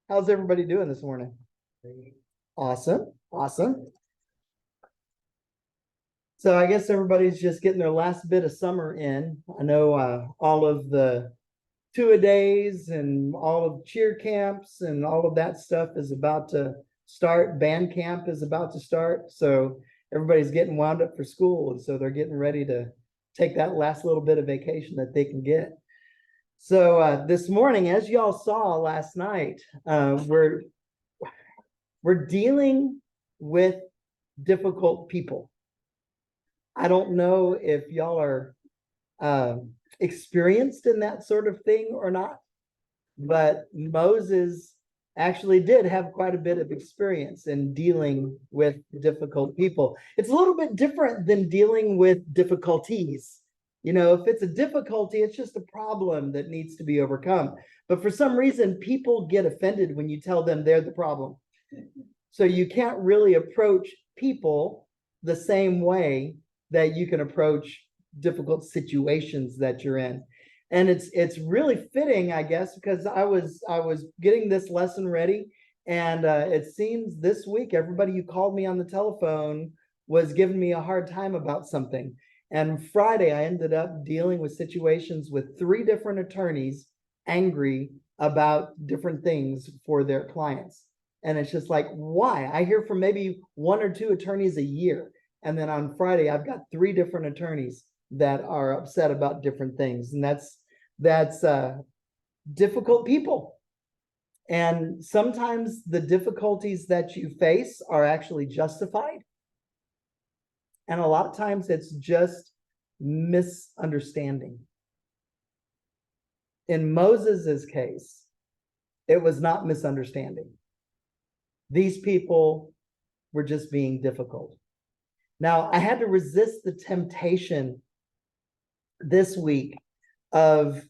How's everybody doing this morning? Awesome, awesome. So I guess everybody's just getting their last bit of summer in. I know all of the two-a-days and all of cheer camps and all of that stuff is about to start. Band camp is about to start. So everybody's getting wound up for school. And so they're getting ready to take that last little bit of vacation that they can get. So this morning, as y'all saw last night, we're dealing with difficult people. I don't know if y'all are experienced in that sort of thing or not, but Moses actually did have quite a bit of experience in dealing with difficult people. It's a little bit different than dealing with difficulties. You know, if it's a difficulty, it's just a problem that needs to be overcome. But for some reason, people get offended when you tell them they're the problem. So you can't really approach people the same way that you can approach difficult situations that you're in. And it's really fitting, I guess, because I was getting this lesson ready, and it seems this week everybody who called me on the telephone was giving me a hard time about something. And Friday, I ended up dealing with situations with 3 different attorneys angry about different things for their clients. And it's just like, why? I hear from maybe 1 or 2 attorneys a year. And then on Friday, I've got 3 different attorneys that are upset about different things. And that's difficult people. And sometimes the difficulties that you face are actually justified. And a lot of times it's just misunderstanding. In Moses's case, it was not misunderstanding. These people were just being difficult. Now, I had to resist the temptation this week of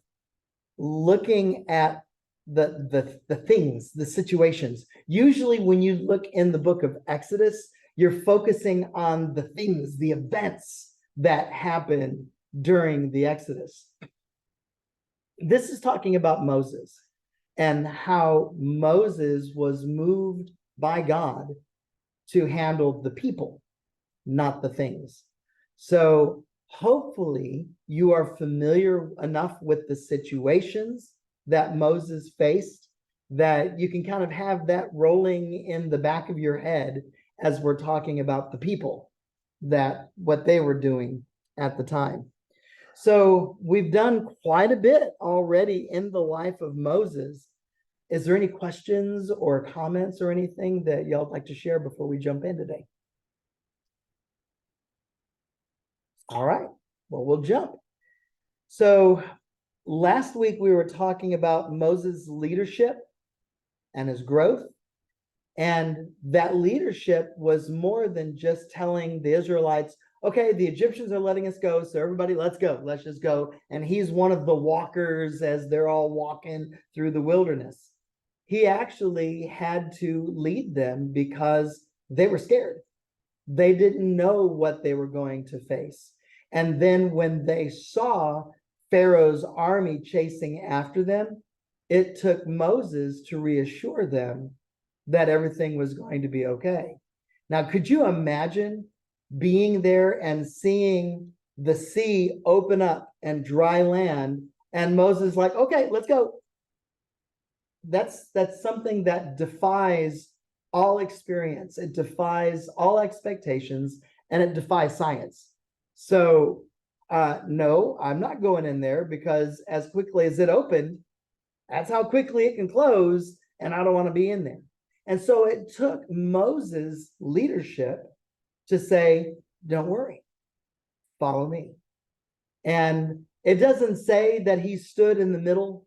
looking at the things, the situations. Usually when you look in the book of Exodus, you're focusing on the things, the events that happen during the Exodus. This is talking about Moses and how Moses was moved by God to handle the people, not the things. So hopefully you are familiar enough with the situations that Moses faced that you can kind of have that rolling in the back of your head as we're talking about the people, that what they were doing at the time. So we've done quite a bit already in the life of Moses. Is there any questions or comments or anything that y'all would like to share before we jump in today? All right, well, we'll jump. So last week we were talking about Moses' leadership and his growth. And that leadership was more than just telling the Israelites, okay, the Egyptians are letting us go, so everybody, let's go, let's just go. And he's one of the walkers as they're all walking through the wilderness. He actually had to lead them because they were scared. They didn't know what they were going to face. And then when they saw Pharaoh's army chasing after them, it took Moses to reassure them that everything was going to be okay. Now, could you imagine being there and seeing the sea open up and dry land, and Moses like, okay, let's go? That's something that defies all experience. It defies all expectations, and it defies science. So no, I'm not going in there, because as quickly as it opened, that's how quickly it can close, and I don't want to be in there. And so it took Moses' leadership to say, don't worry, follow me. And it doesn't say that he stood in the middle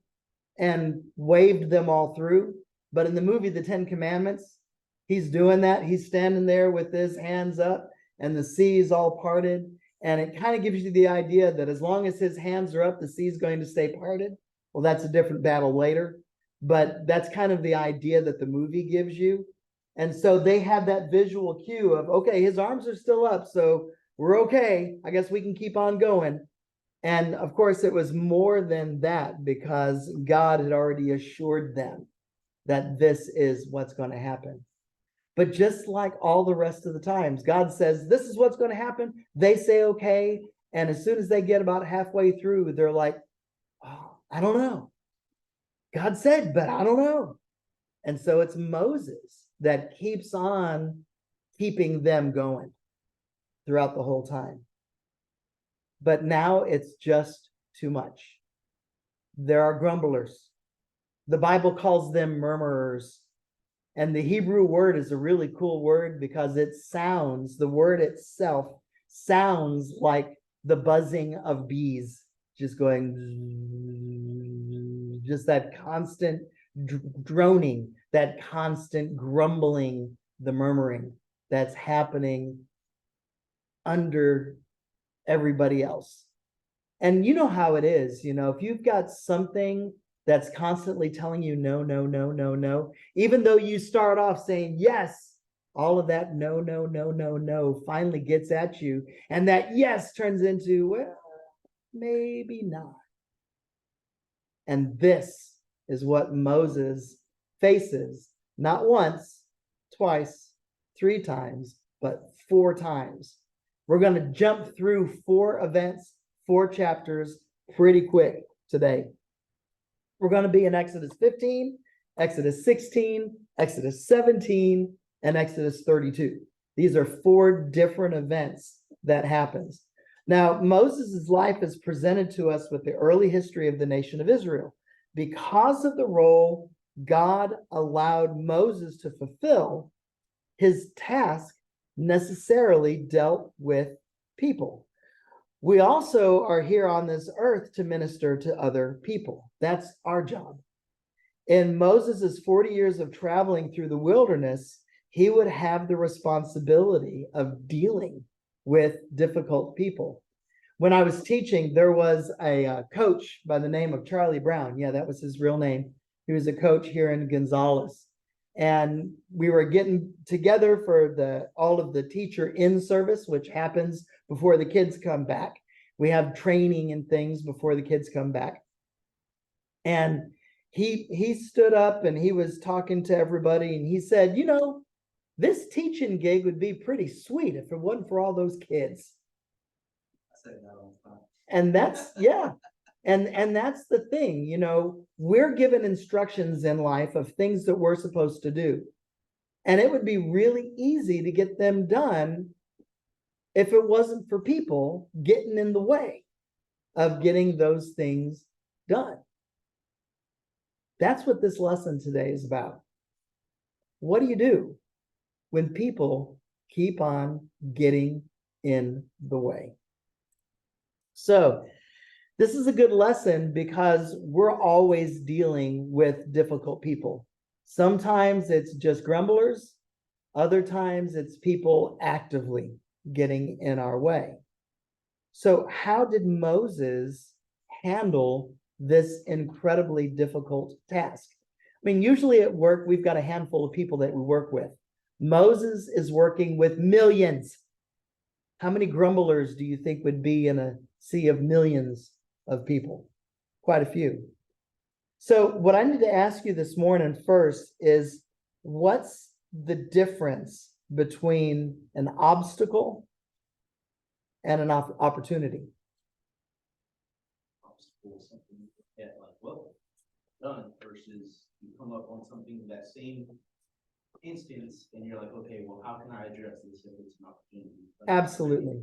and waved them all through, but in the movie, The 10 Commandments, he's doing that. He's standing there with his hands up and the sea is all parted. And it kind of gives you the idea that as long as his hands are up, the sea is going to stay parted. Well, that's a different battle later. But that's kind of the idea that the movie gives you. And so they have that visual cue of, okay, his arms are still up, so we're okay. I guess we can keep on going. And of course, it was more than that because God had already assured them that this is what's going to happen. But just like all the rest of the times, God says, this is what's going to happen. They say, okay. And as soon as they get about halfway through, they're like, oh, I don't know. God said, but I don't know. And so it's Moses that keeps on keeping them going throughout the whole time. But now it's just too much. There are grumblers. The Bible calls them murmurers. And the Hebrew word is a really cool word because it sounds, the word itself sounds like the buzzing of bees, just going, just that constant droning, that constant grumbling, the murmuring that's happening under everybody else. And you know how it is, if you've got something that's constantly telling you no, no, no, no, no, even though you start off saying yes, all of that no, no, no, no, no finally gets at you. And that yes turns into, well, maybe not. And this is what Moses faces, not once, twice, 3 times, but 4 times. We're going to jump through 4 events, 4 chapters pretty quick today. We're going to be in Exodus 15, Exodus 16, Exodus 17, and Exodus 32. These are 4 different events that happens. Now, Moses' life is presented to us with the early history of the nation of Israel. Because of the role God allowed Moses to fulfill, his task necessarily dealt with people. We also are here on this earth to minister to other people. That's our job. In Moses' 40 years of traveling through the wilderness, he would have the responsibility of dealing with difficult people. When I was teaching, there was a coach by the name of Charlie Brown. Yeah, that was his real name. He was a coach here in Gonzales. And we were getting together for all of the teacher in service, which happens before the kids come back. We have training and things before the kids come back. And he stood up and he was talking to everybody and he said, this teaching gig would be pretty sweet if it wasn't for all those kids. I said that all the time. And that's, yeah. And that's the thing, we're given instructions in life of things that we're supposed to do. And it would be really easy to get them done if it wasn't for people getting in the way of getting those things done. That's what this lesson today is about. What do you do when people keep on getting in the way? So this is a good lesson because we're always dealing with difficult people. Sometimes it's just grumblers. Other times it's people actively getting in our way. So how did Moses handle this incredibly difficult task? I mean, usually at work, we've got a handful of people that we work with. Moses is working with millions. How many grumblers do you think would be in a sea of millions of people? Quite a few. So what I need to ask you this morning first is, what's the difference between an obstacle and an opportunity? Obstacle is something you get like, well, done, versus you come up on something that same instance and you're like, okay, well, how can I address this if it's an opportunity? Absolutely.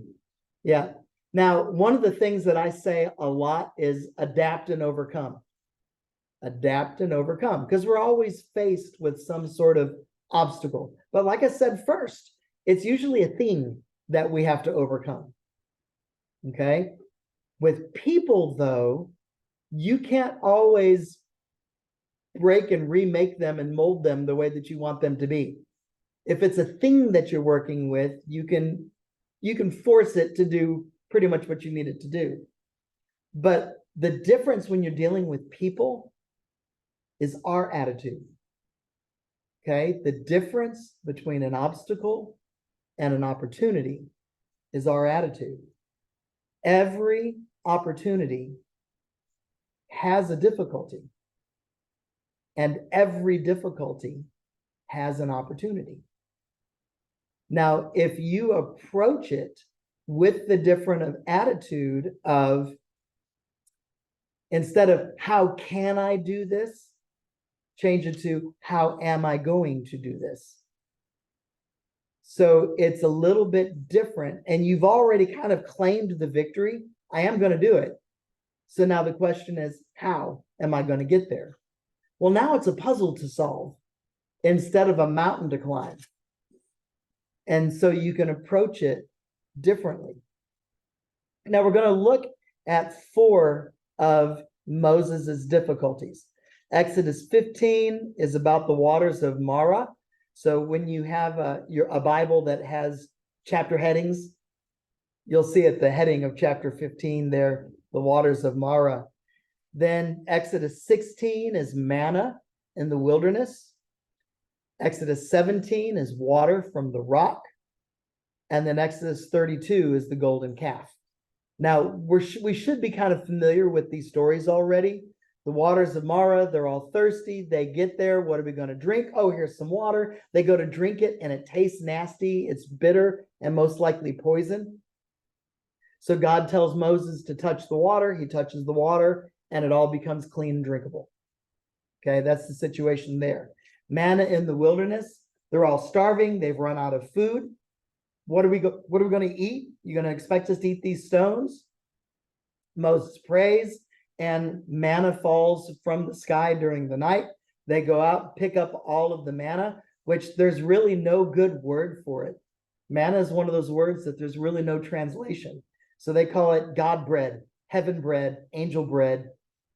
Yeah. Now, one of the things that I say a lot is adapt and overcome. Adapt and overcome, because we're always faced with some sort of obstacle. But like I said first, it's usually a thing that we have to overcome. Okay? With people, though, you can't always break and remake them and mold them the way that you want them to be. If it's a thing that you're working with, you can force it to do pretty much what you need it to do. But the difference when you're dealing with people is our attitude. Okay? The difference between an obstacle and an opportunity is our attitude. Every opportunity has a difficulty. And every difficulty has an opportunity. Now, if you approach it with the different attitude of, instead of how can I do this, change it to how am I going to do this? So it's a little bit different, and you've already kind of claimed the victory. I am going to do it. So now the question is, how am I going to get there? Well, now it's a puzzle to solve instead of a mountain to climb. And so you can approach it differently. Now we're going to look at 4 of Moses's difficulties. Exodus 15 is about the waters of Marah. So when you have a Bible that has chapter headings, you'll see at the heading of chapter 15 there, the waters of Marah. Then Exodus 16 is manna in the wilderness. Exodus 17 is water from the rock. And then Exodus 32 is the golden calf. Now, we should be kind of familiar with these stories already. The waters of Marah, they're all thirsty. They get there. What are we going to drink? Oh, here's some water. They go to drink it, and it tastes nasty. It's bitter and most likely poison. So God tells Moses to touch the water. He touches the water, and it all becomes clean and drinkable. Okay, that's the situation there. Manna in the wilderness. They're all starving. They've run out of food. What are we going to eat? You're going to expect us to eat these stones? Moses prays, and manna falls from the sky during the night. They go out, pick up all of the manna, which there's really no good word for it. Manna is one of those words that there's really no translation. So they call it God bread, heaven bread, angel bread.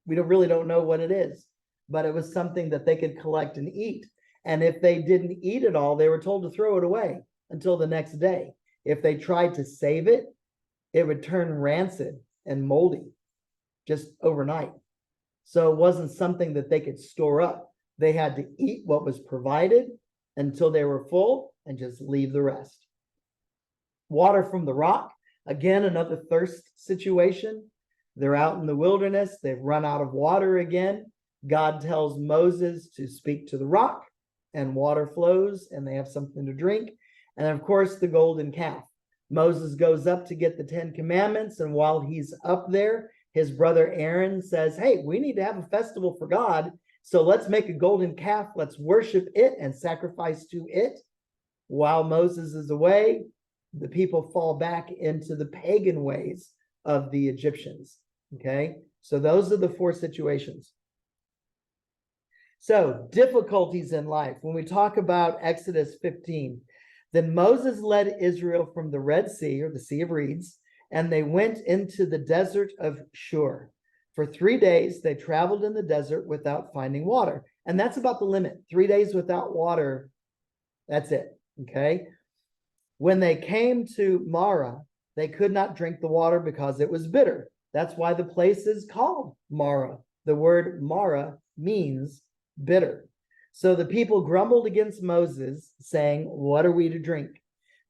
We really don't know what it is, but it was something that they could collect and eat. And if they didn't eat it all, they were told to throw it away until the next day. If they tried to save it, it would turn rancid and moldy just overnight. So it wasn't something that they could store up. They had to eat what was provided until they were full and just leave the rest. Water from the rock, again, another thirst situation. They're out in the wilderness. They've run out of water again. God tells Moses to speak to the rock, and water flows, and they have something to drink. And of course, the golden calf. Moses goes up to get the 10 commandments, and while he's up there, his brother Aaron says, hey, we need to have a festival for God, so let's make a golden calf. Let's worship it and sacrifice to it. While Moses is away, the people fall back into the pagan ways of the Egyptians. Okay, so those are the 4 situations. So difficulties in life. When we talk about Exodus 15, then Moses led Israel from the Red Sea, or the Sea of Reeds, and they went into the desert of Shur. For 3 days, they traveled in the desert without finding water. And that's about the limit. 3 days without water, that's it, okay? When they came to Marah, they could not drink the water because it was bitter. That's why the place is called Marah. The word Marah means bitter. So the people grumbled against Moses, saying, what are we to drink?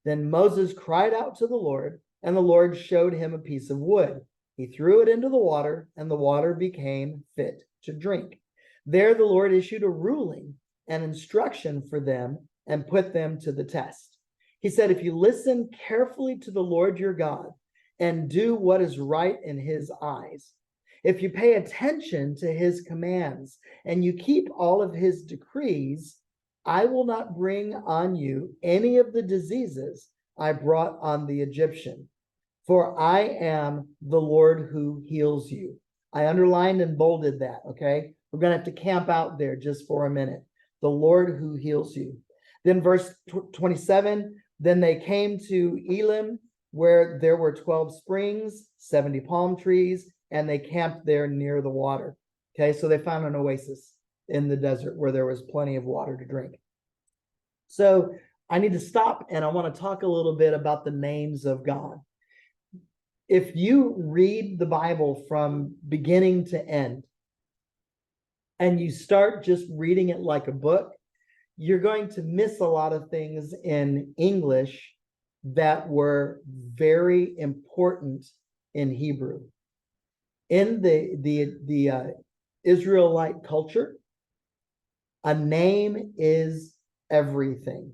Then Moses cried out to the Lord, and the Lord showed him a piece of wood. He threw it into the water, and the water became fit to drink. There the Lord issued a ruling and instruction for them and put them to the test. He said, if you listen carefully to the Lord your God and do what is right in his eyes, if you pay attention to his commands and you keep all of his decrees, I will not bring on you any of the diseases I brought on the Egyptian, for I am the Lord who heals you. I underlined and bolded that, okay? We're going to have to camp out there just for a minute. The Lord who heals you. Then verse 27, then they came to Elim, where there were 12 springs, 70 palm trees, and they camped there near the water. Okay, so they found an oasis in the desert where there was plenty of water to drink. So I need to stop, and I want to talk a little bit about the names of God. If you read the Bible from beginning to end, and you start just reading it like a book, you're going to miss a lot of things in English that were very important in Hebrew. in the Israelite culture, a name is everything.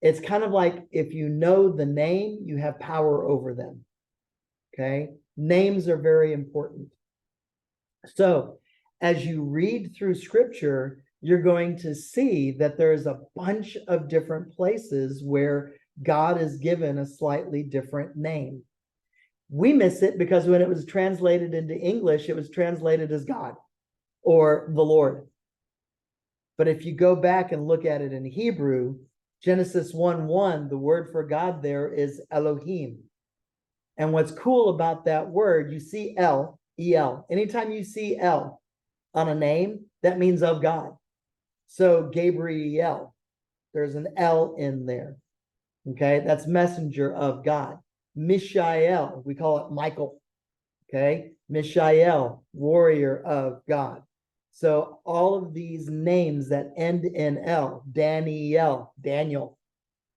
It's kind of like if you know the name, you have power over them. Okay. Names are very important. So as you read through scripture, you're going to see that there's a bunch of different places where God is given a slightly different name. We miss it because when it was translated into English, it was translated as God or the Lord. But if you go back and look at it in Hebrew, Genesis 1:1, the word for God there is Elohim. And what's cool about that word, you see El, E-L. Anytime you see El on a name, that means of God. So Gabriel, there's an L in there. Okay, that's messenger of God. Mishael, we call it Michael. Okay, Mishael, warrior of God. So all of these names that end in L, Daniel, Daniel.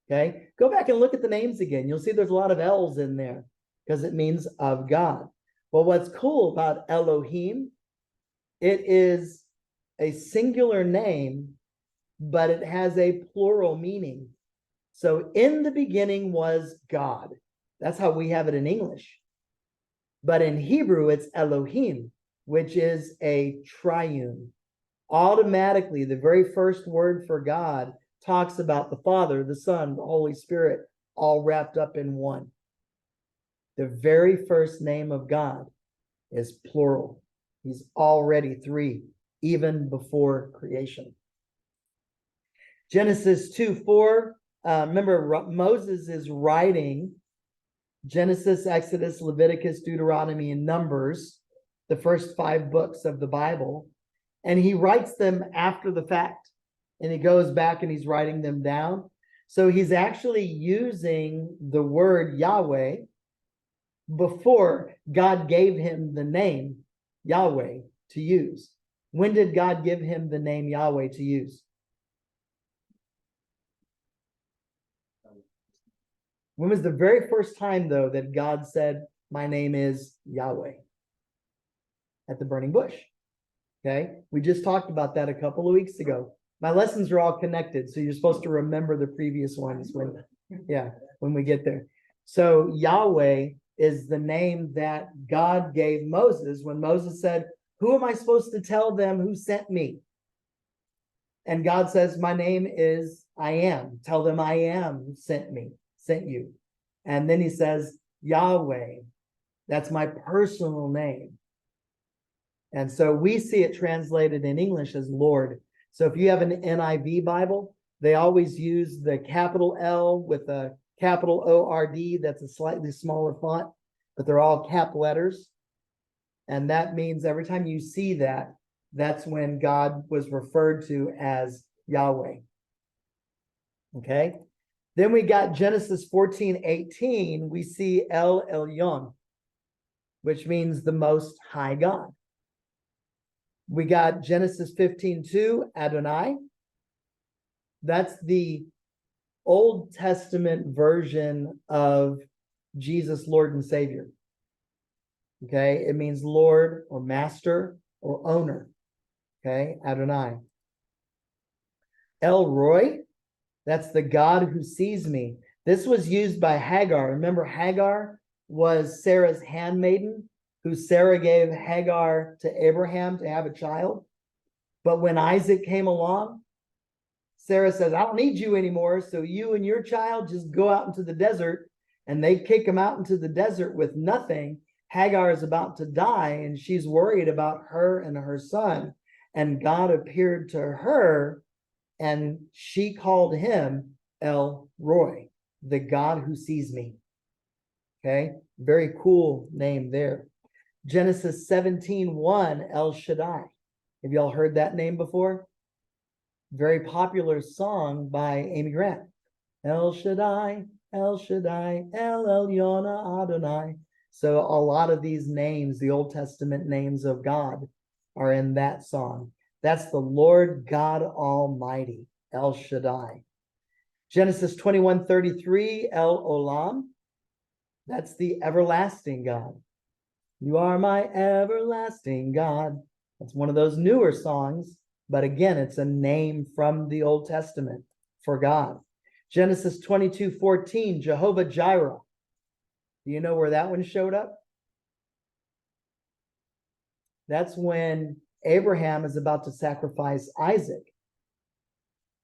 Okay, go back and look at the names again. You'll see there's a lot of L's in there because it means of God. Well, what's cool about Elohim, it is a singular name, but it has a plural meaning. So in the beginning was God. That's how we have it in English. But in Hebrew, it's Elohim, which is a triune. Automatically, the very first word for God talks about the Father, the Son, the Holy Spirit, all wrapped up in one. The very first name of God is plural. He's already three, even before creation. Genesis 2:4. Remember, Moses is writing Genesis, Exodus, Leviticus, Deuteronomy, and Numbers, the first 5 books of the Bible, and he writes them after the fact, and he goes back and he's writing them down. So he's actually using the word Yahweh before God gave him the name Yahweh to use. When did God give him the name Yahweh to use? When was the very first time, though, that God said, my name is Yahweh? At the burning bush. Okay, we just talked about that a couple of weeks ago. My lessons are all connected, so you're supposed to remember the previous ones when we get there. So Yahweh is the name that God gave Moses when Moses said, who am I supposed to tell them who sent me? And God says, my name is I am. Tell them I am who sent you. And then he says, Yahweh, that's my personal name. And so we see it translated in English as Lord. So if you have an NIV Bible, they always use the capital L with a capital O-R-D. That's a slightly smaller font, but they're all cap letters. And that means every time you see that, that's when God was referred to as Yahweh. Okay. Then we got Genesis 14:18. We see El Elyon, which means the Most High God. We got Genesis 15:2, Adonai. That's the Old Testament version of Jesus, Lord and Savior. Okay, it means Lord or Master or Owner. Okay, Adonai. El Roi, that's the God who sees me. This was used by Hagar. Remember, Hagar was Sarah's handmaiden, who Sarah gave Hagar to Abraham to have a child. But when Isaac came along, Sarah says, I don't need you anymore. So you and your child just go out into the desert. And they kick him out into the desert with nothing. Hagar is about to die, and she's worried about her and her son. And God appeared to her, and she called him El Roi, the God who sees me. Okay, very cool name there. Genesis 17:1, El Shaddai. Have y'all heard that name before? Very popular song by Amy Grant. El Shaddai, El Shaddai, El Elyon Adonai. So a lot of these names, the Old Testament names of God, are in that song. That's the Lord God Almighty, El Shaddai. Genesis 21:33, El Olam. That's the everlasting God. You are my everlasting God. That's one of those newer songs, but again, it's a name from the Old Testament for God. Genesis 22:14, Jehovah Jireh. Do you know where that one showed up? That's when Abraham is about to sacrifice Isaac.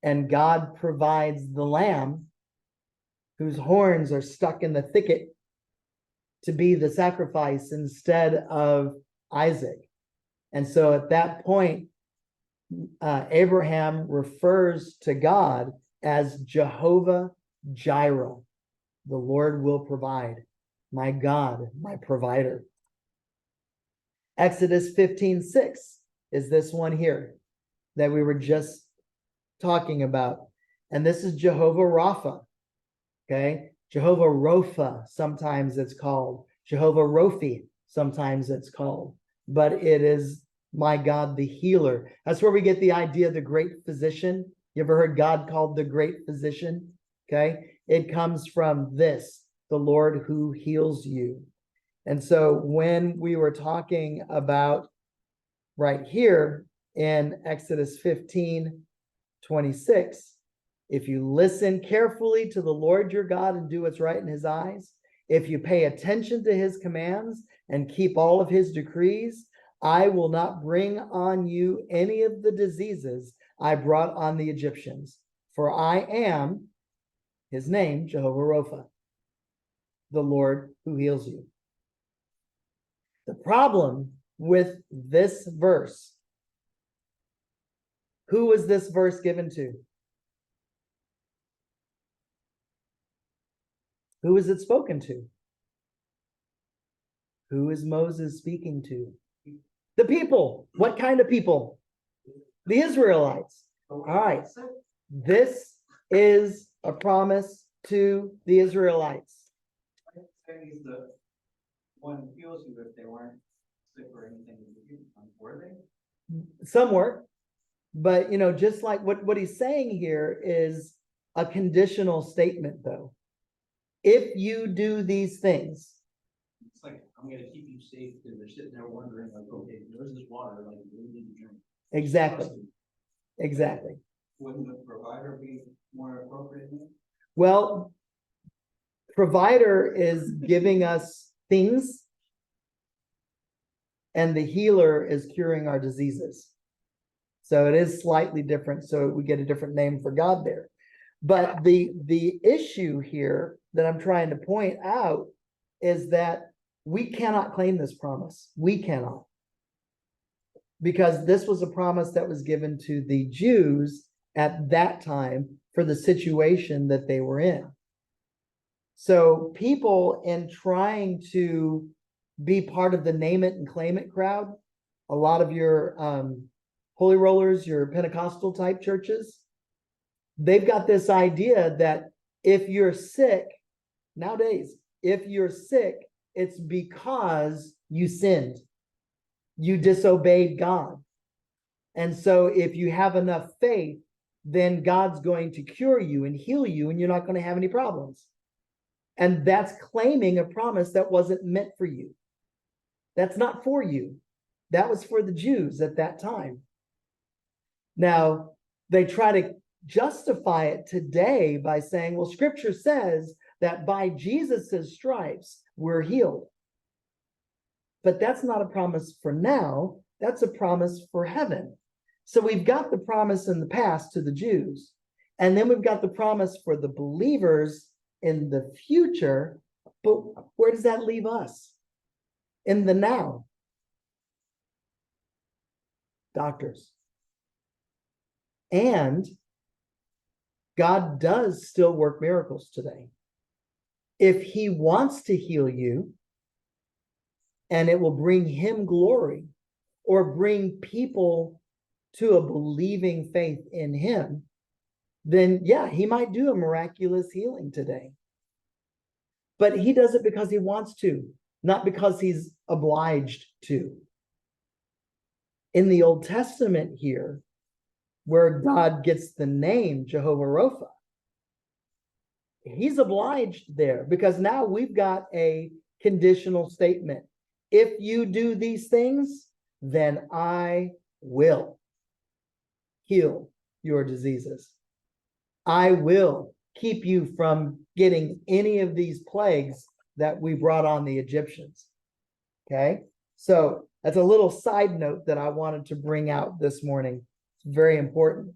And God provides the lamb whose horns are stuck in the thicket to be the sacrifice instead of Isaac. And so at that point, Abraham refers to God as Jehovah Jireh. The Lord will provide. My God, my provider. Exodus 15:6 is this one here that we were just talking about. And this is Jehovah Rapha. Okay. Jehovah Ropha, sometimes it's called. Jehovah Rophi, sometimes it's called. But it is my God, the healer. That's where we get the idea of the great physician. You ever heard God called the great physician? Okay. It comes from this, the Lord who heals you. And so when we were talking about right here in Exodus 15:26, if you listen carefully to the Lord your God and do what's right in his eyes, if you pay attention to his commands and keep all of his decrees, I will not bring on you any of the diseases I brought on the Egyptians, for I am, his name, Jehovah Rapha, the Lord who heals you. The problem with this verse, who was this verse given to? Who is it spoken to? Who is Moses speaking to? The people. What kind of people? The Israelites. All right. This is a promise to the Israelites. He's the one who heals you if they weren't sick or anything. Were they? Some were, but just like what he's saying here is a conditional statement, though. If you do these things, It's like, I'm gonna keep you safe because they're sitting there wondering, like, okay, there's this water, like, we need to drink. exactly. Wouldn't the provider be more appropriate? Well, provider is giving us things, and the healer is curing our diseases. So it is slightly different. So we get a different name for God there. But the issue here that I'm trying to point out is that we cannot claim this promise. We cannot. Because this was a promise that was given to the Jews at that time for the situation that they were in. So people, in trying to be part of the name it and claim it crowd, a lot of your holy rollers, your Pentecostal type churches, they've got this idea that if you're sick, nowadays, if you're sick, it's because you sinned. You disobeyed God. And so if you have enough faith, then God's going to cure you and heal you, and you're not going to have any problems. And that's claiming a promise that wasn't meant for you. That's not for you. That was for the Jews at that time. Now, they try to justify it today by saying, well, scripture says that by Jesus's stripes, we're healed. But that's not a promise for now. That's a promise for heaven. So we've got the promise in the past to the Jews, and then we've got the promise for the believers in the future. But where does that leave us? In the now. Doctors. And God does still work miracles today. If he wants to heal you, and it will bring him glory, or bring people to a believing faith in him, then yeah, he might do a miraculous healing today. But he does it because he wants to, not because he's obliged to. In the Old Testament here, where God gets the name Jehovah Rapha, he's obliged there, because now we've got a conditional statement. if you do these things, then I will heal your diseases. I will keep you from getting any of these plagues that we brought on the Egyptians. Okay, so that's a little side note that I wanted to bring out this morning. It's very important.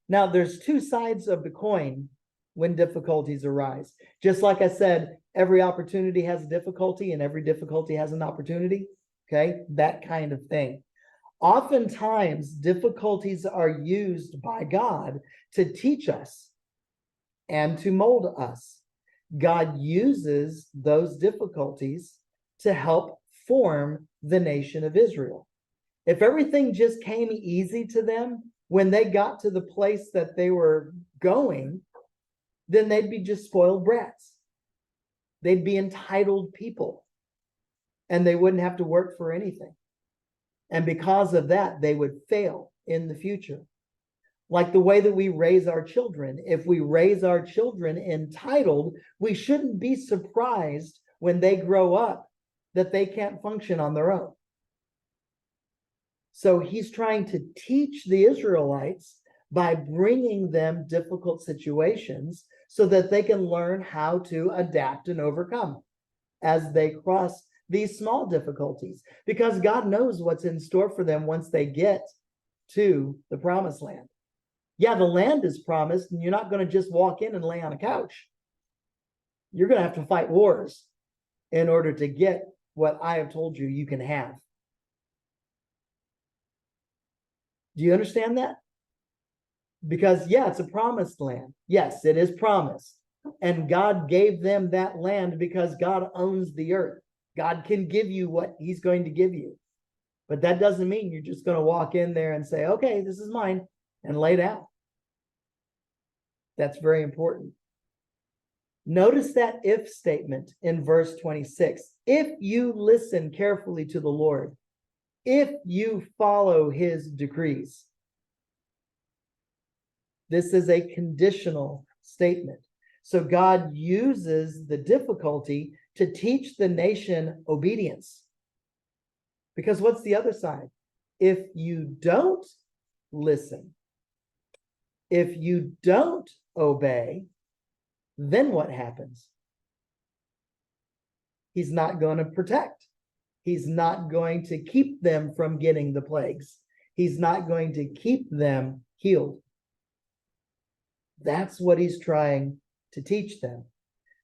Now, there's two sides of the coin when difficulties arise. Just like I said, every opportunity has a difficulty and every difficulty has an opportunity. Okay, that kind of thing. Oftentimes, difficulties are used by God to teach us and to mold us. God uses those difficulties to help form the nation of Israel. If everything just came easy to them when they got to the place that they were going, then they'd be just spoiled brats. They'd be entitled people, and they wouldn't have to work for anything. And because of that, they would fail in the future. Like the way that we raise our children. If we raise our children entitled, we shouldn't be surprised when they grow up that they can't function on their own. So he's trying to teach the Israelites by bringing them difficult situations so that they can learn how to adapt and overcome as they cross these small difficulties, because God knows what's in store for them once they get to the promised land. Yeah, the land is promised, and you're not going to just walk in and lay on a couch. You're going to have to fight wars in order to get what I have told you you can have. Do you understand that? Because, yeah, it's a promised land. Yes, it is promised. And God gave them that land because God owns the earth. God can give you what he's going to give you. But that doesn't mean you're just going to walk in there and say, okay, this is mine, and lay down. That's very important. Notice that if statement in verse 26. If you listen carefully to the Lord, if you follow his decrees. This is a conditional statement. So God uses the difficulty to teach the nation obedience. Because what's the other side? If you don't listen, if you don't obey, then what happens? He's not going to protect. He's not going to keep them from getting the plagues. He's not going to keep them healed. That's what he's trying to teach them.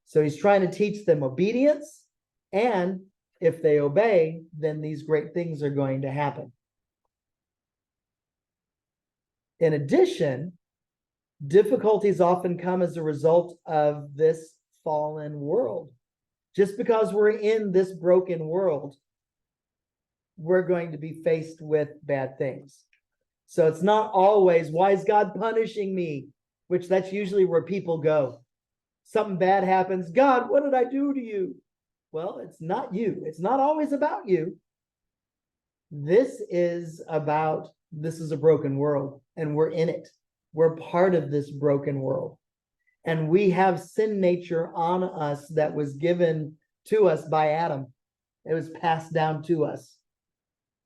So he's trying to teach them obedience, and if they obey, then these great things are going to happen. In addition, difficulties often come as a result of this fallen world. Just because we're in this broken world, we're going to be faced with bad things. So it's not always, why is God punishing me? Which that's usually where people go. Something bad happens. God, what did I do to you? Well, it's not you. It's not always about you. This is a broken world, and we're in it. We're part of this broken world. And we have sin nature on us that was given to us by Adam. It was passed down to us.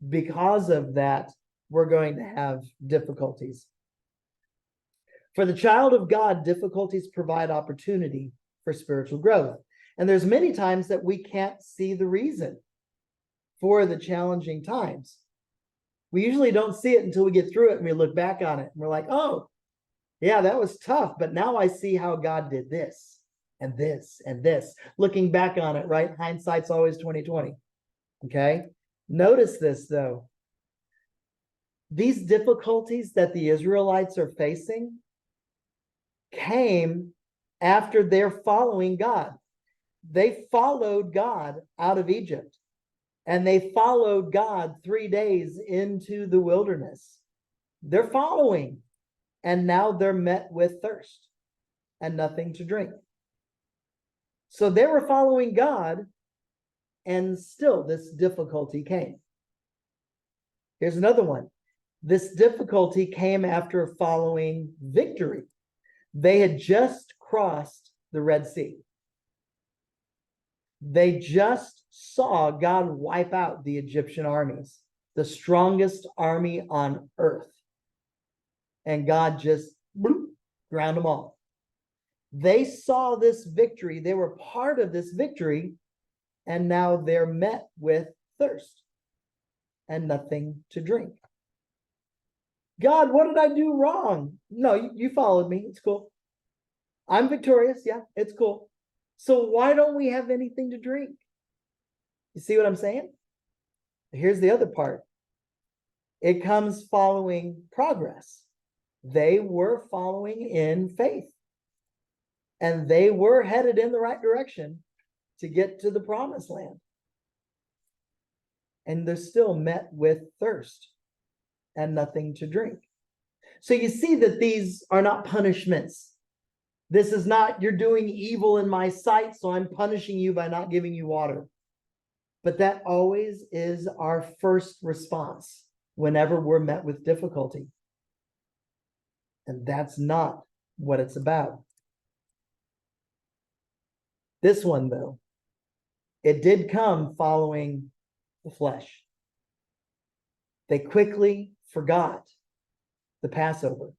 Because of that, we're going to have difficulties. For the child of God, difficulties provide opportunity for spiritual growth. And there's many times that we can't see the reason for the challenging times. We usually don't see it until we get through it and we look back on it and we're like, oh, yeah, that was tough, but now I see how God did this and this and this. Looking back on it, right? Hindsight's always 20/20. Okay? Notice this though. These difficulties that the Israelites are facing came after they're following God. They followed God out of Egypt, and they followed God 3 days into the wilderness. They're following, and now they're met with thirst and nothing to drink. So they were following God, and still this difficulty came. Here's another one. This difficulty came after following victory. They had just crossed the Red Sea. They just saw God wipe out the Egyptian armies, the strongest army on earth. And God just ground them all. They saw this victory. They were part of this victory. And now they're met with thirst and nothing to drink. God, what did I do wrong? No, you followed me. It's cool. I'm victorious. Yeah, it's cool. So why don't we have anything to drink? You see what I'm saying? Here's the other part. It comes following progress. They were following in faith. And they were headed in the right direction to get to the promised land. And they're still met with thirst and nothing to drink. So you see that these are not punishments. This is not, you're doing evil in my sight, so I'm punishing you by not giving you water. But that always is our first response whenever we're met with difficulty. And that's not what it's about. This one, though, it did come following the flesh. They quickly forgot the Passover.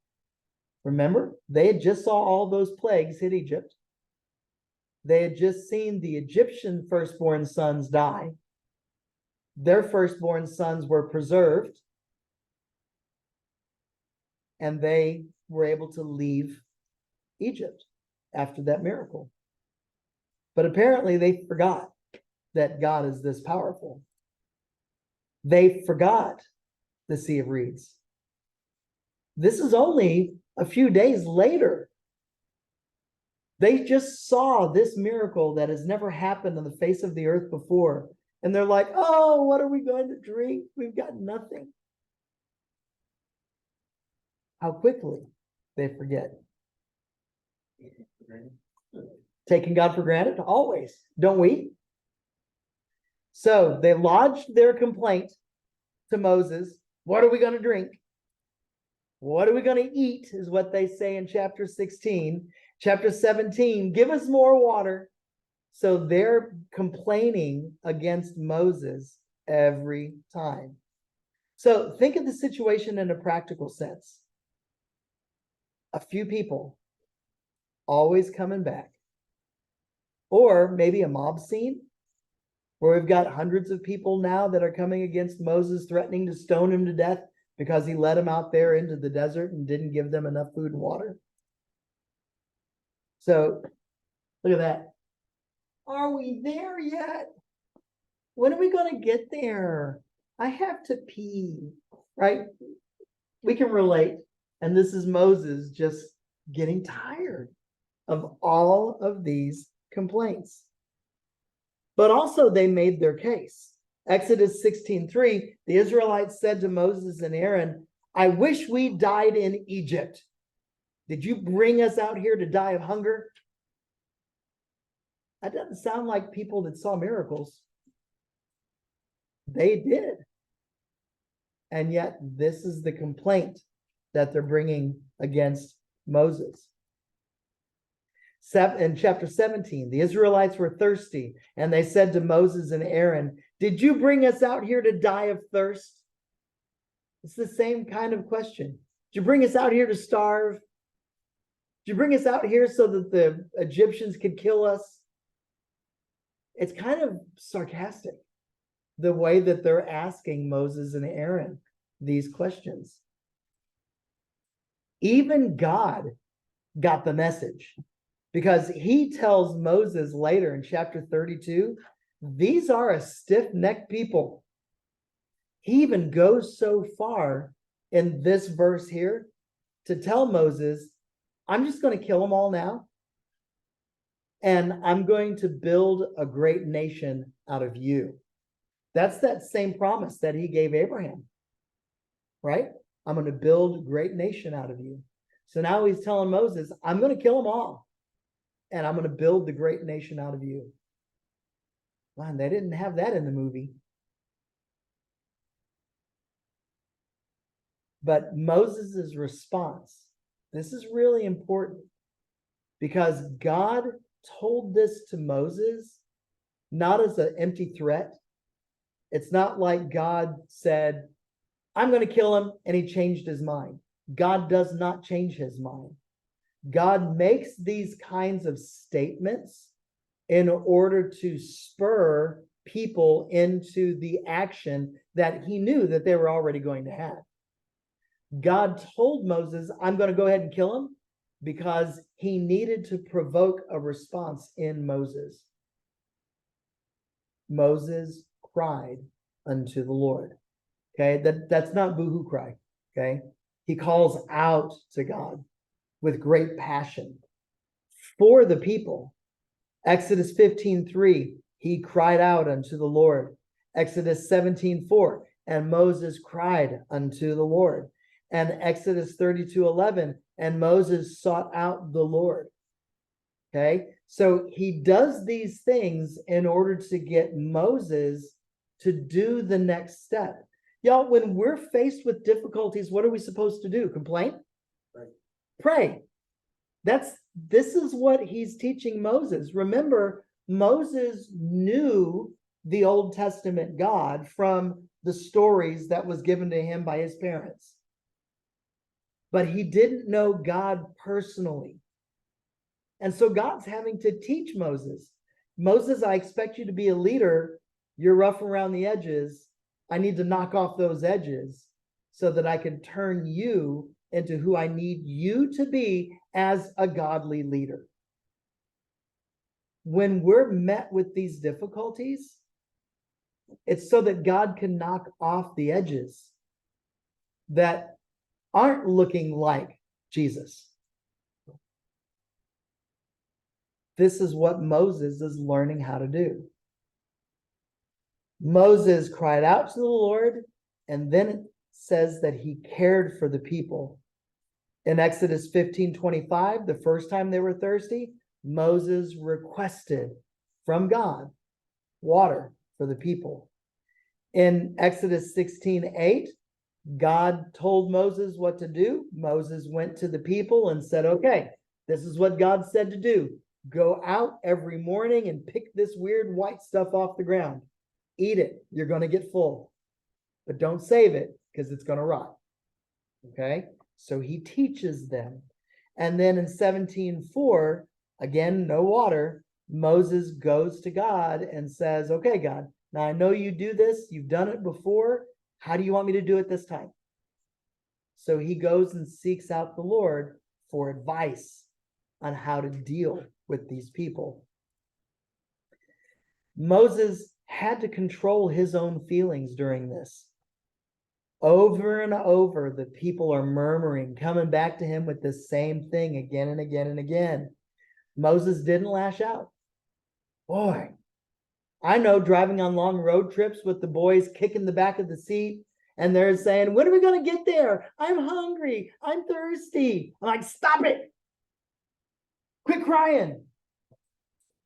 Remember, they had just saw all those plagues hit Egypt. They had just seen the Egyptian firstborn sons die. Their firstborn sons were preserved. And they were able to leave Egypt after that miracle. But apparently they forgot that God is this powerful. They forgot the Sea of Reeds. This is only a few days later. They just saw this miracle that has never happened on the face of the earth before. And they're like, oh, what are we going to drink? We've got nothing. How quickly they forget. Taking God for granted? Always. Don't we? So they lodged their complaint to Moses. What are we going to drink? What are we going to eat is what they say in chapter 16. Chapter 17, give us more water. So they're complaining against Moses every time. So think of the situation in a practical sense. A few people always coming back. Or maybe a mob scene where we've got hundreds of people now that are coming against Moses, threatening to stone him to death because he led them out there into the desert and didn't give them enough food and water. So look at that. Are we there yet? When are we going to get there? I have to pee, right? We can relate. And this is Moses just getting tired of all of these complaints. But also they made their case. Exodus 16:3, the Israelites said to Moses and Aaron, I wish we died in Egypt. Did you bring us out here to die of hunger? That doesn't sound like people that saw miracles. They did. And yet this is the complaint that they're bringing against Moses. In chapter 17, the Israelites were thirsty, and they said to Moses and Aaron, did you bring us out here to die of thirst? It's the same kind of question. Did you bring us out here to starve? Did you bring us out here so that the Egyptians could kill us? It's kind of sarcastic, the way that they're asking Moses and Aaron these questions. Even God got the message, because he tells Moses later in chapter 32, these are a stiff-necked people. He even goes so far in this verse here to tell Moses, I'm just going to kill them all now. And I'm going to build a great nation out of you. That's that same promise that he gave Abraham, right? I'm going to build a great nation out of you. So now he's telling Moses, I'm going to kill them all. And I'm going to build the great nation out of you. Man, they didn't have that in the movie. But Moses' response, this is really important, because God told this to Moses not as an empty threat. It's not like God said, I'm going to kill him, and he changed his mind. God does not change his mind. God makes these kinds of statements in order to spur people into the action that he knew that they were already going to have. God told Moses, I'm going to go ahead and kill him, because he needed to provoke a response in Moses. Moses cried unto the Lord. Okay, that's not boohoo cry. Okay, he calls out to God with great passion for the people. Exodus 15:3, he cried out unto the Lord. Exodus 17:4, and Moses cried unto the Lord. And Exodus 32:11, and Moses sought out the Lord. Okay, so he does these things in order to get Moses to do the next step. Y'all, when we're faced with difficulties, what are we supposed to do? Complain? Pray. This is what he's teaching Moses. Remember, Moses knew the Old Testament God from the stories that was given to him by his parents. But he didn't know God personally. And so God's having to teach Moses. Moses, I expect you to be a leader. You're rough around the edges. I need to knock off those edges so that I can turn you into who I need you to be as a godly leader. When we're met with these difficulties, it's so that God can knock off the edges that aren't looking like Jesus. This is what Moses is learning how to do. Moses cried out to the Lord, and then it says that he cared for the people. In Exodus 15:25, the first time they were thirsty, Moses requested from God water for the people. In Exodus 16:8, God told Moses what to do. Moses went to the people and said, okay, this is what God said to do. Go out every morning and pick this weird white stuff off the ground. Eat it. You're going to get full. But don't save it, because it's going to rot. Okay? So he teaches them. And then in 17:4, again, no water, Moses goes to God and says, okay, God, now I know you do this. You've done it before. How do you want me to do it this time? So he goes and seeks out the Lord for advice on how to deal with these people. Moses had to control his own feelings during this. Over and over, the people are murmuring, coming back to him with the same thing again and again and again. Moses didn't lash out. Boy, I know, driving on long road trips with the boys kicking the back of the seat, and they're saying, when are we going to get there? I'm hungry. I'm thirsty. I'm like, stop it. Quit crying.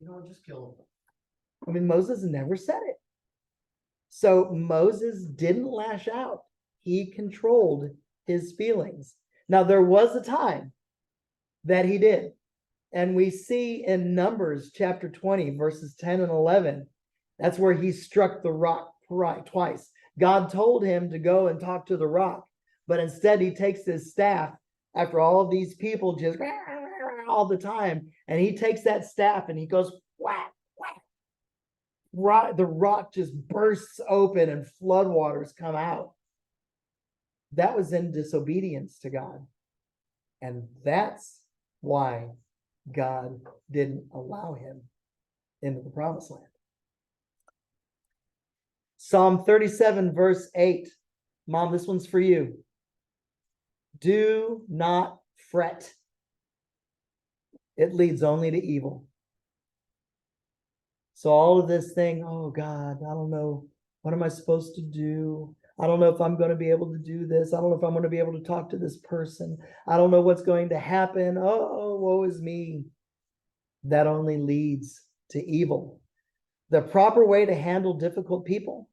You know, just kill him. I mean, Moses never said it. So Moses didn't lash out. He controlled his feelings. Now, there was a time that he did. And we see in Numbers chapter 20, verses 10 and 11, that's where he struck the rock twice. God told him to go and talk to the rock, but instead he takes his staff after all of these people just all the time, and he takes that staff and he goes whack, whack. The rock just bursts open and floodwaters come out. That was in disobedience to God. And that's why God didn't allow him into the promised land. Psalm 37, verse 8. Mom, this one's for you. Do not fret. It leads only to evil. So all of this thing, oh God, I don't know. What am I supposed to do? I don't know if I'm going to be able to do this. I don't know if I'm going to be able to talk to this person. I don't know what's going to happen. Oh, woe is me. That only leads to evil. The proper way to handle difficult people,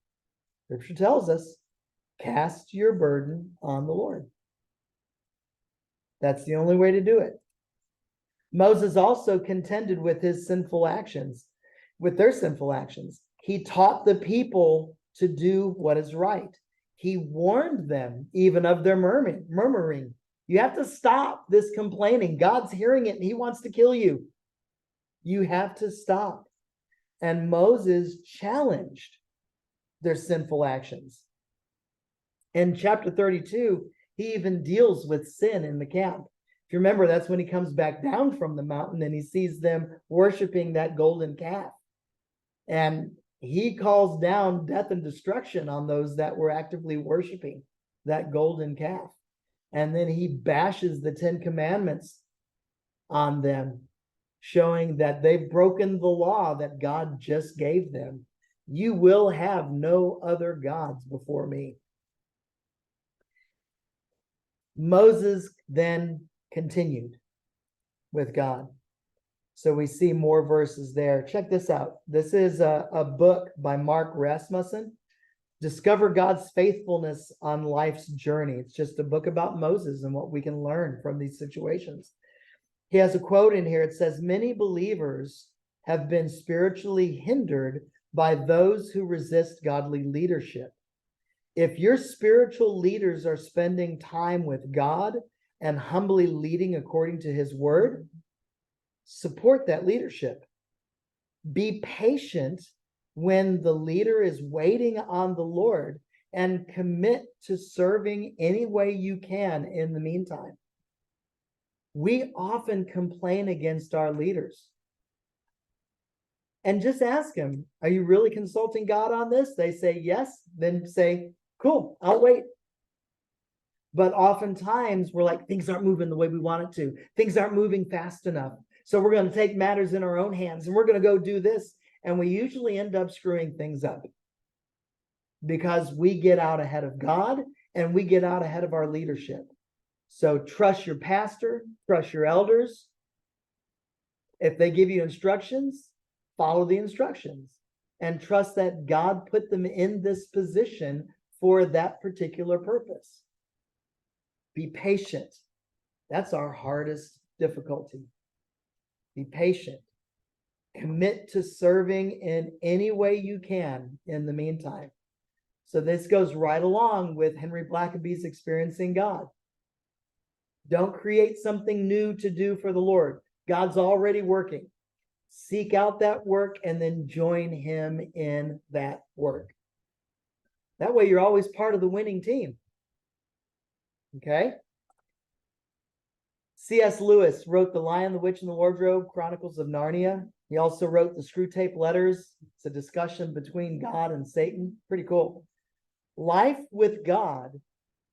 Scripture tells us, cast your burden on the Lord. That's the only way to do it. Moses also contended with his sinful actions. with their sinful actions. He taught the people to do what is right. He warned them even of their murmuring. You have to stop this complaining. God's hearing it and he wants to kill you. You have to stop. And Moses challenged their sinful actions. In chapter 32, he even deals with sin in the camp. If you remember, that's when he comes back down from the mountain and he sees them worshiping that golden calf. And he calls down death and destruction on those that were actively worshiping that golden calf. And then he bashes the 10 Commandments on them, showing that they've broken the law that God just gave them. You will have no other gods before me. Moses then continued with God. So we see more verses there. Check this out. This is a book by Mark Rasmussen, Discover God's Faithfulness on Life's Journey. It's just a book about Moses and what we can learn from these situations. He has a quote in here. It says, many believers have been spiritually hindered by those who resist godly leadership. If your spiritual leaders are spending time with God and humbly leading according to his word, support that leadership. Be patient when the leader is waiting on the Lord and commit to serving any way you can in the meantime. We often complain against our leaders. And just ask them, are you really consulting God on this? They say yes, then say, cool, I'll wait. But oftentimes we're like, things aren't moving the way we want it to. Things aren't moving fast enough. So we're going to take matters in our own hands and we're going to go do this. And we usually end up screwing things up because we get out ahead of God and we get out ahead of our leadership. So trust your pastor, trust your elders. If they give you instructions, follow the instructions and trust that God put them in this position for that particular purpose. Be patient. That's our hardest difficulty. Be patient. Commit to serving in any way you can in the meantime. So this goes right along with Henry Blackaby's experiencing God. Don't create something new to do for the Lord. God's already working. Seek out that work and then join him in that work. That way you're always part of the winning team. Okay? C.S. Lewis wrote The Lion, the Witch, and the Wardrobe, Chronicles of Narnia. He also wrote the Screwtape Letters. It's a discussion between God and Satan. Pretty cool. Life with God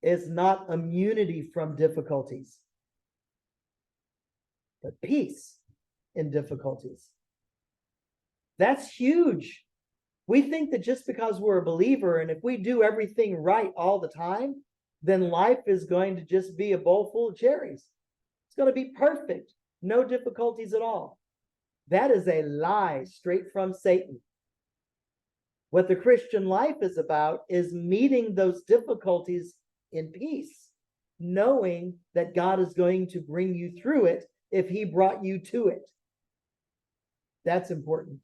is not immunity from difficulties, but peace in difficulties. That's huge. We think that just because we're a believer and if we do everything right all the time, then life is going to just be a bowl full of cherries. It's going to be perfect. No difficulties at all. That is a lie straight from Satan. What the Christian life is about is meeting those difficulties in peace, knowing that God is going to bring you through it if he brought you to it. That's important.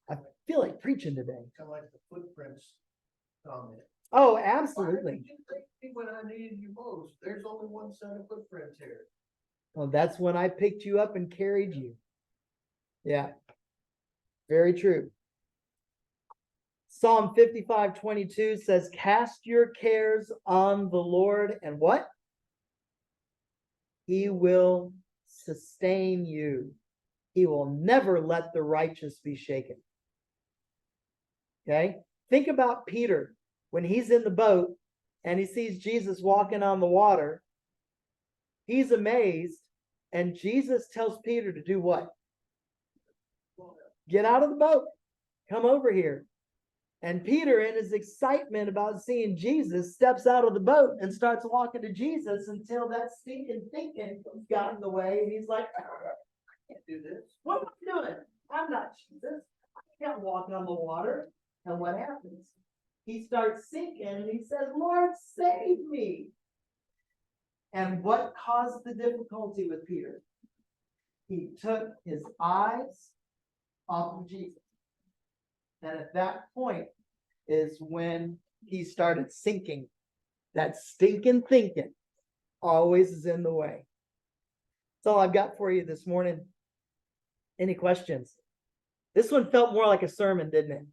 I feel like preaching today. Kind of like the footprints comment. Oh, absolutely. Why did you take me when I needed you most? There's only one set of footprints here. Well, that's when I picked you up and carried you. Yeah, very true. Psalm 55:22 says, cast your cares on the Lord and what? He will sustain you. He will never let the righteous be shaken. Okay? Think about Peter when he's in the boat and he sees Jesus walking on the water. He's amazed, and Jesus tells Peter to do what? Get out of the boat. Come over here. And Peter, in his excitement about seeing Jesus, steps out of the boat and starts walking to Jesus until that stinking thinking got in the way. And he's like, I can't do this. What am I doing? I'm not Jesus. I can't walk on the water. And what happens? He starts sinking and he says, Lord, save me. And what caused the difficulty with Peter? He took his eyes off of Jesus. And at that point is when he started sinking. That stinking thinking always is in the way. That's all I've got for you this morning. Any questions? This one felt more like a sermon, didn't it?